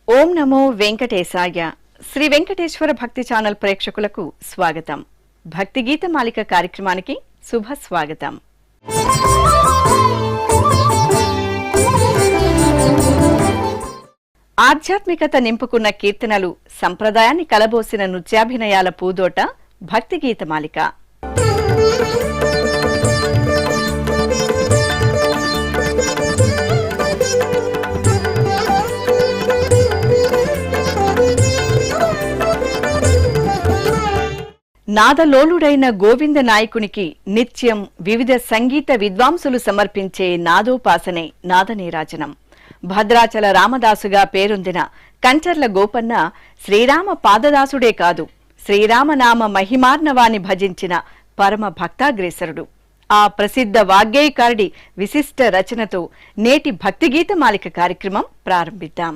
ఓం నమో వెంకటేశాయ. శ్రీ వెంకటేశ్వర భక్తి ఛానల్ ప్రేక్షకులకు స్వాగతం. భక్తి గీత మాలిక కార్యక్రమానికి శుభ స్వాగతం. ఆధ్యాత్మికత నింపుకున్న కీర్తనలు, సంప్రదాయాన్ని కలబోసిన నృత్యాభినయాల పూదోట భక్తి గీత మాలిక. నాదలోలుడైన గోవింద నాయకునికి నిత్యం వివిధ సంగీత విద్వాంసులు సమర్పించే నాదోపాసనే నాదనీరాజనం. భద్రాచల రామదాసుగా పేరొందిన కంచర్ల గోపన్న శ్రీరామ పాదదాసుడే కాదు, శ్రీరామనామ మహిమార్ణవాన్ని భజించిన పరమ భక్తాగ్రేసరుడు. ఆ ప్రసిద్ధ వాగ్గేయకారుడి విశిష్ట రచనతో నేటి భక్తిగీత మాలిక కార్యక్రమం ప్రారంభిద్దాం.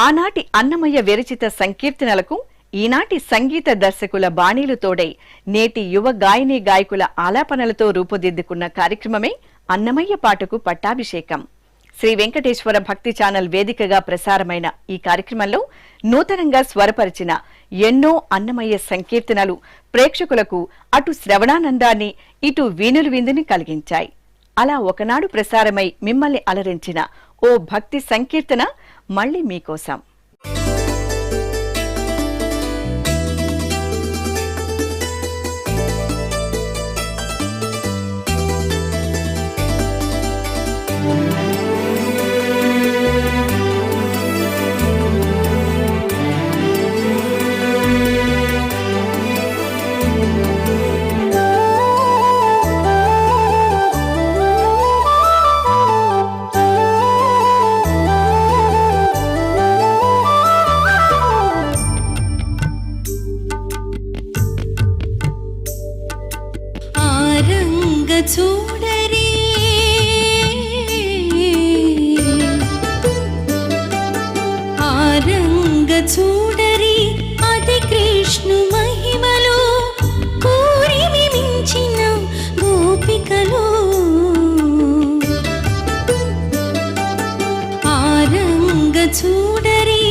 ఆనాటి అన్నమయ్య విరచిత సంకీర్తనలకు ఈనాటి సంగీత దర్శకుల బాణీలు తోడై నేటి యువ గాయని గాయకుల ఆలాపనలతో రూపుదిద్దుకున్న కార్యక్రమమే అన్నమయ్య పాటకు పట్టాభిషేకం. శ్రీ వెంకటేశ్వర భక్తి ఛానల్ వేదికగా ప్రసారమైన ఈ కార్యక్రమంలో నూతనంగా స్వరపరిచిన ఎన్నో అన్నమయ్య సంకీర్తనలు ప్రేక్షకులకు అటు శ్రవణానందాన్ని ఇటు వీణులు విందుని కలిగించాయి. అలా ఒకనాడు ప్రసారమై మిమ్మల్ని అలరించిన ఓ భక్తి సంకీర్తన మళ్ళీ మీకోసం. చూడరే ఆరంగ చూడరి అది కృష్ణు మహిమలో కోరిమి మించిన గోపికలో ఆరంగ చూడరి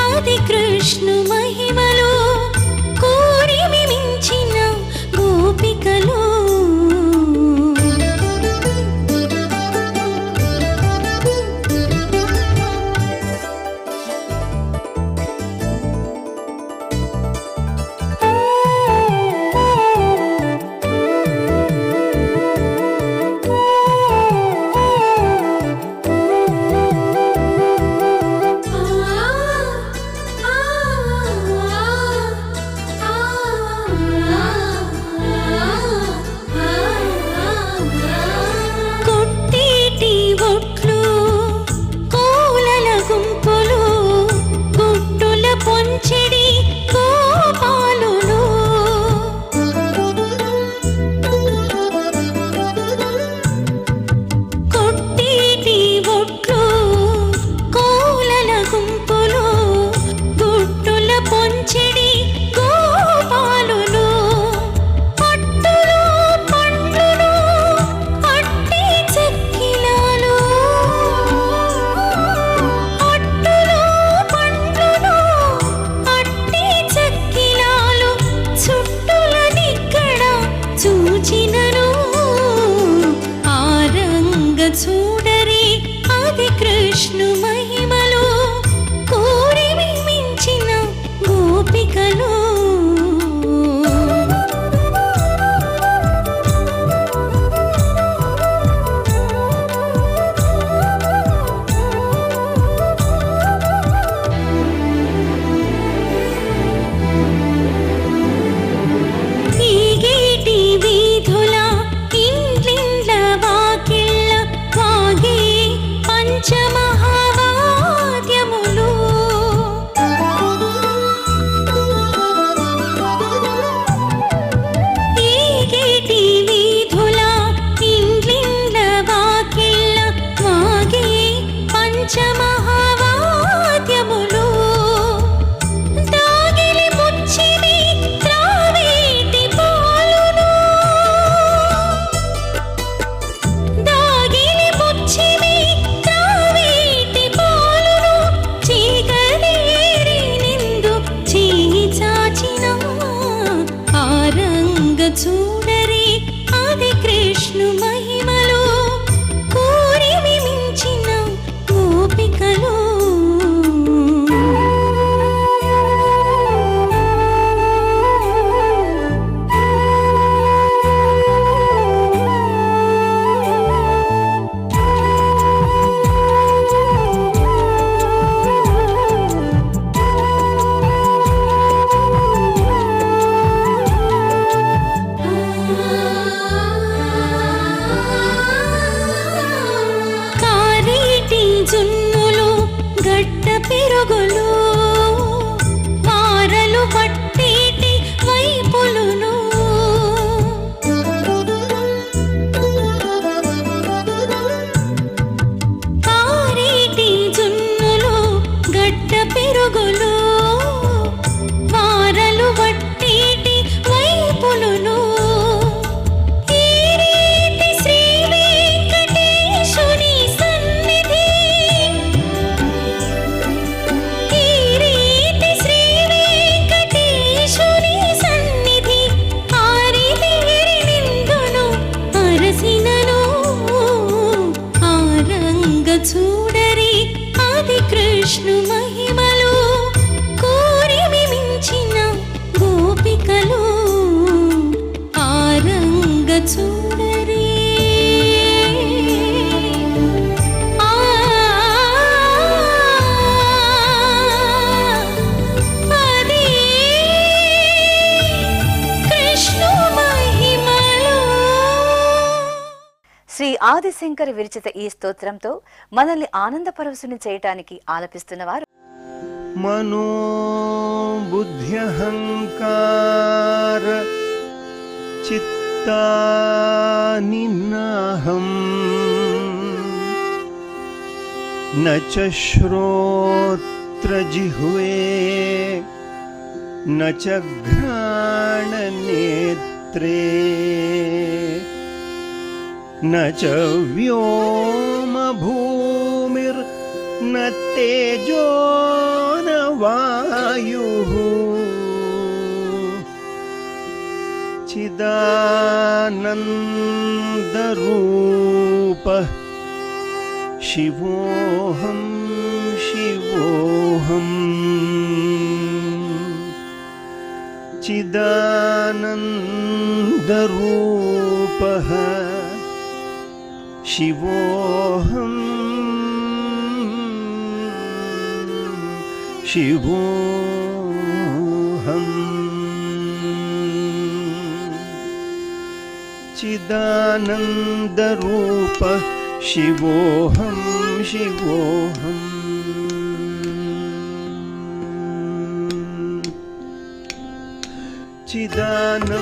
అది కృష్ణు మహిమలో కోరిమి మించిన గోపికలో చూడరే అది కృష్ణు మహిమలో కోరిమి మించిన గోపికలో చూడరే అది కృష్ణు మహిమలో కోరిమి మించిన గోపికలో శ్రీ ఆదిశంకర విరచిత ఈ స్తోత్రంతో మనల్ని ఆనందపరవశుని చేయటానికి ఆలపిస్తున్నవారు మనో బుద్ధ్యహంకార చిత్తాని నాహం న చ శ్రోత్రజిహ్వే న చ ఘ్రాణనేత్రే न च व्योमभूमिर्न तेजो न वायुः चिदानन्दरूपः शिवोऽहं शिवोऽहम् चिदानन्दरूपः शिवोऽहं शिवोऽहम् चिदानन्दरूप शिवोऽहं शिवोऽहम्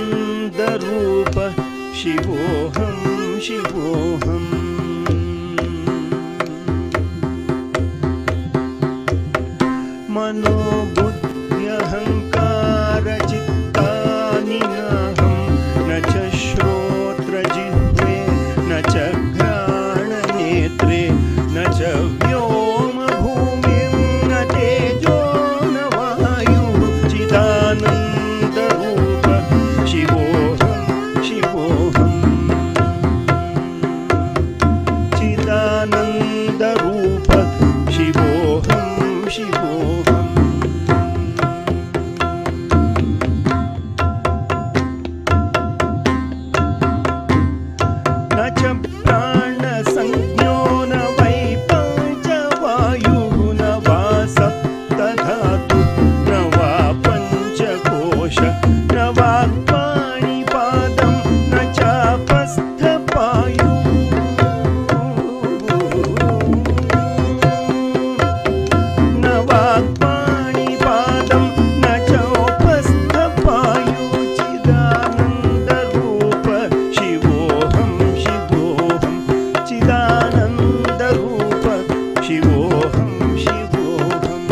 चिदानन्दरूप शिवोऽहं शिवोऽहम् मनोबुद्ध्यहङ्कारचित्तानि नाहं न च श्रोत्रजिह्वे न च घ्राणनेत्रे न च व्योमभूमिर्न तेजो न वायुः चिदानन्दरूप शिवोऽहं शिवोऽहम् चिदानन्दरूप शिवोऽहं शिवोऽहम् न च प्राणसंज्ञो न वै पञ्चवायुः न वा सप्तधातु न वा पञ्चकोश न वाक्पाणिपादं न चापस्थपायुः न वाक्पाणिपादं न चोपस्थपायुः चिदानन्दरूप शिवोऽहं शिवोऽहं चिदानन्दरूप शिवोऽहं शिवोऽहम्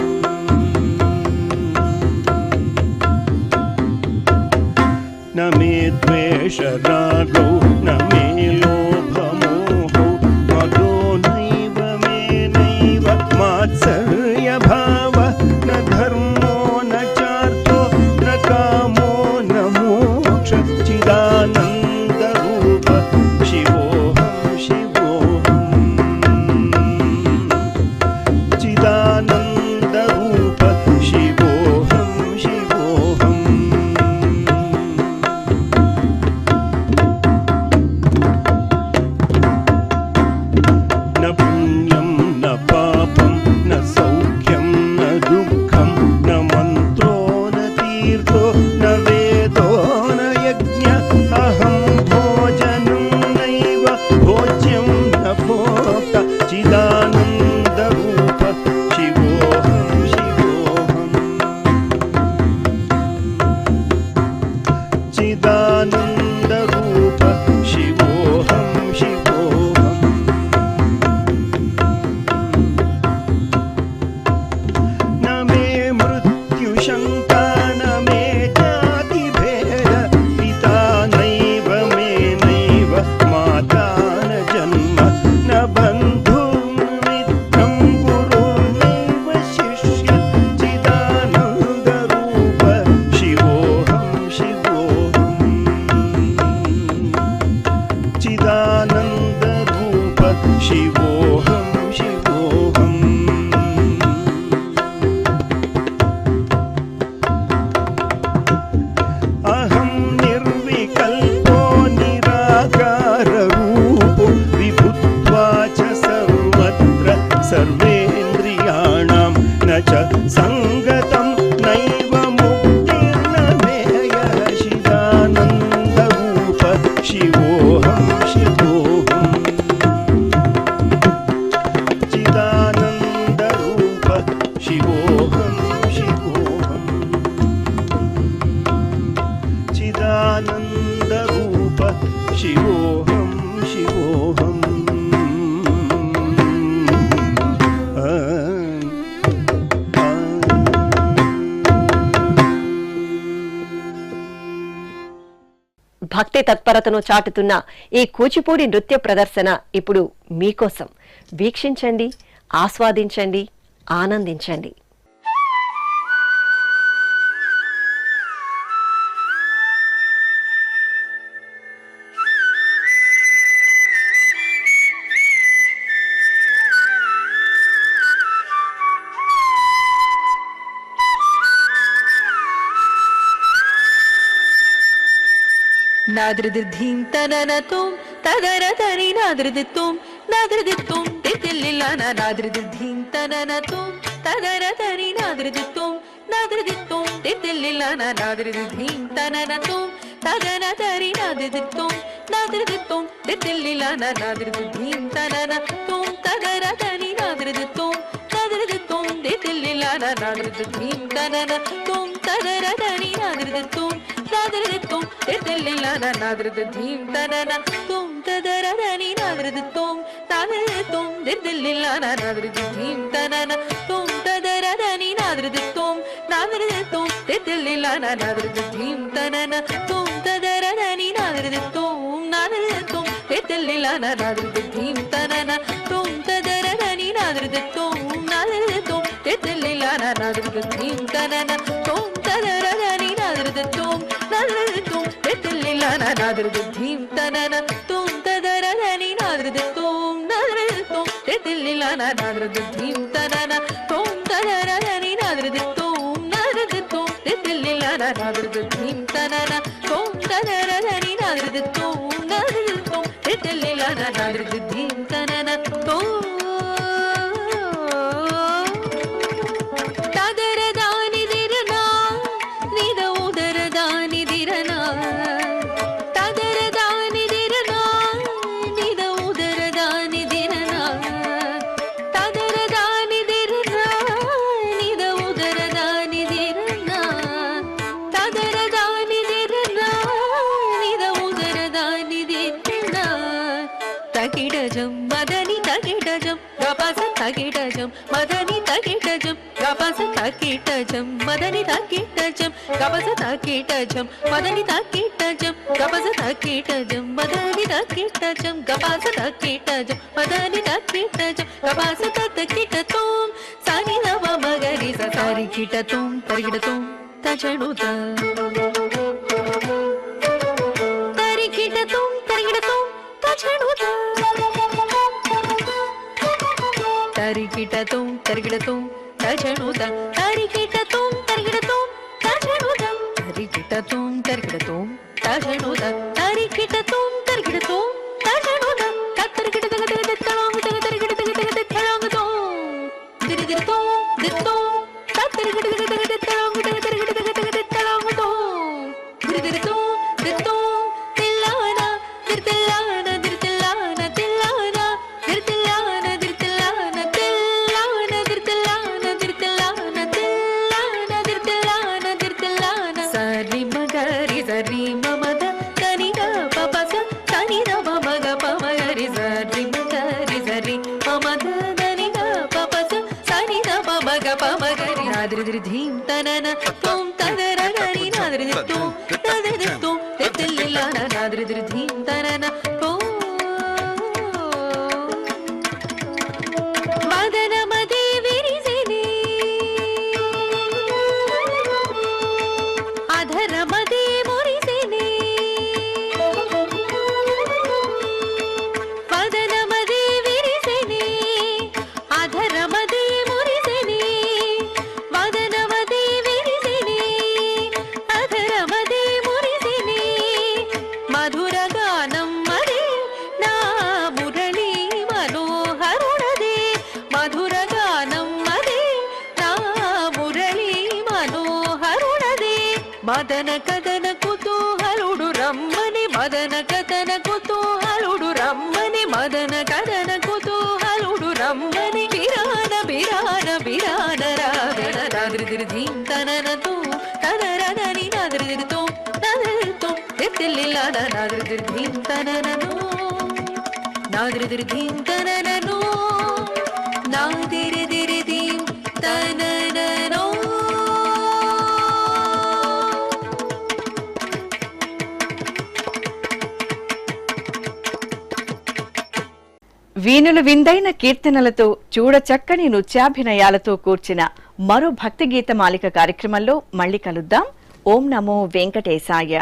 न मे द्वेषरागौ न मे लोभमोहौ मदो नैव मे नैव मात्सर्यभावः न धर्मो न चार्थो न कामो न मोक्ष चिदानन्दरूप शिवोऽहं शिवोऽहम् चिदानन्दरूप शिवोऽहं शिवोऽहम् न पुण्यं न पापं न सौख्यं न दुःखं न मन्त्रो न तीर्थो न वेदो न यज्ञ अहं भोजनं नैव भोज्यं न भोक्ता चिदानन्दरूप शिवोऽहं शिवोऽहम् चिदानन्दरूप शिवोऽहं शिवोऽहम् न मे मृत्युशङ्का न मे जातिभेद पिता नैव मे नैव माता न जन्म न बन्धुर्मित्रं गुरुर्नैव शिष्य चिदानन्दरूप शिवोऽहं शिवोऽहम् चिदानन्दरूप शिवोऽहं शिवोऽहम् अहं निर्विकल्पो निराकाररूपो विभुत्वा च सर्वत्र सर्वेन्द्रियाणां न च सङ्गतं नैव मुक्तिर्न मेयः चिदानन्दरूप शिवोऽहं शिवोऽहम् शिवोऽहं शिवोऽहम् భక్తి తత్పరతను చాటుతున్న ఈ కూచిపూడి నృత్య ప్రదర్శన ఇప్పుడు మీకోసం. వీక్షించండి, ఆస్వాదించండి, ఆనందించండి. నాదృదిం తననతుం తదరతరి నాదృదిత్తుం నాదృదిత్తుం తితిల్లిలాన నాదృదిం తననతుం తదరతరి నాదృదిత్తుం నాదృదిత్తుం తితిల్లిలాన నాదృదిం తననతుం తదరతరి నాదృదిత్తుం నాదృదిత్తుం తితిల్లిలాన నాదృదిం తననతుం తదరతరి నాదృదిత్తుం నాదృదిత్తుం తితిల్లిలాన నాదృదిం తననతుం తదరతరి నాదృదిత్తుం నాదృదిత్తుం తితిల్లిలాన నాదృదిం తననతుం తదరతరి నాదృదిత్తుం నాదృదిత్తుం తితిల్లిలాన నాదృదిం తననతుం తదరతరి నాదృదిత్తుం నాదృదిత్తుం తితిల్లిలాన నాదృదిం తననతుం తదరతరి నాదృదిత్తుం నాదృదిత్తుం తితిల్లిలాన నాదృదిం తననతుం తదరతరి నాదృదిత్తుం నాదృదిత్తుం తితిల్లిలాన నాదృదిం తననతుం తదరతరి నాదృదిత్తుం నాదృదిత్తుం తితిల్లిలాన నాదృదిం తననతుం తదరతరి నాదృదిత్తుం నాదృదిత్తుం తితిల్లిలాన నాదృదిం తననతుం తదరతరి నాదృదిత్తుం నాదృదిత్తుం తితిల్లిలాన నాదృదిం తననతుం తదరతరి నాదృదిత్తుం నాదృదిత్తుం తితిల్లిలాన నాదృదిం తననతుం తగిడజం మదని తగిడజం గపస తగిడజం మదని తగిడజం గపస తగిడజం మదని తగిడజం గపస తగిడజం మదని తగిడజం గపస తగిడజం మదని తగిడజం గపస తగిడజం మదని తగిడజం గపస తగిడతం సని నవ మగరి సరి కిటతం తరిగిడతం తజనుత తరిగిడతం తరిగిడతం తజనుత తరిగిడతం తరిగిడతం తజనుత తరిగిడతం తరిగిడతం తజనుత తరిగిడతం తరిగిడతం తజనుత తరిగిడతం తరిగిడతం తజనుత కత్తరిగిడతం తరిగిడతం తరిగిడతం తిరిగిడతం దిత్తం కత్తరిగిడతం తరిగిడతం తిరిగిడతం దిత్తం తిల్లాన తిల్లాన తిల్లాన తిల్లాన తిల్లాన తిల్లాన తిల్లాన తిల్లాన తిల్లాన తిల్లాన తిల్లాన తిల్లాన సరి మగరి సరి మమద తనిగ పపస తనిద మగ పమగరి సరి మగరి సరి మమద తనిగ పపస సనిద మగ పమగరి నాదృదిం తనన తుం తదరగరి నాదృదిం నాదృదిం తిల్లిలాన నాదృదిం తనన మదన మదే విరిసిని అధర మదే మురిసిని మదన మదే విరిసిని అధర మదే మురిసిని మదన మదే విరిసిని అధర మదే మురిసిని మధుర గానం మదే నా మురళీ మనోహరుణదే మధుర గానం మదే నా మురళీ మనోహరుణదే మదన కదన కుతూహలుడు రమ్మని మదన కదన కుతూహలుడు రమ్మని మదన కదన కుతూహలుడు రమ్మని బిరాన బిరాన బిరాన రాగణ నాదృదిం తననతో తదరదని నాదృదితో నాదృతో తిల్లిలాన నాదృదిం తనన తనననో నాదిరిదిరిధీం తనననో నాదిరిదిరిధీం తనననో. వీణులు విందైన కీర్తనలతో చూడచక్కని నృత్యాభినయాలతో కూర్చిన మరో భక్తి గీత మాలిక కార్యక్రమంలో మళ్ళీ కలుద్దాం. ఓం నమో వెంకటేశాయ.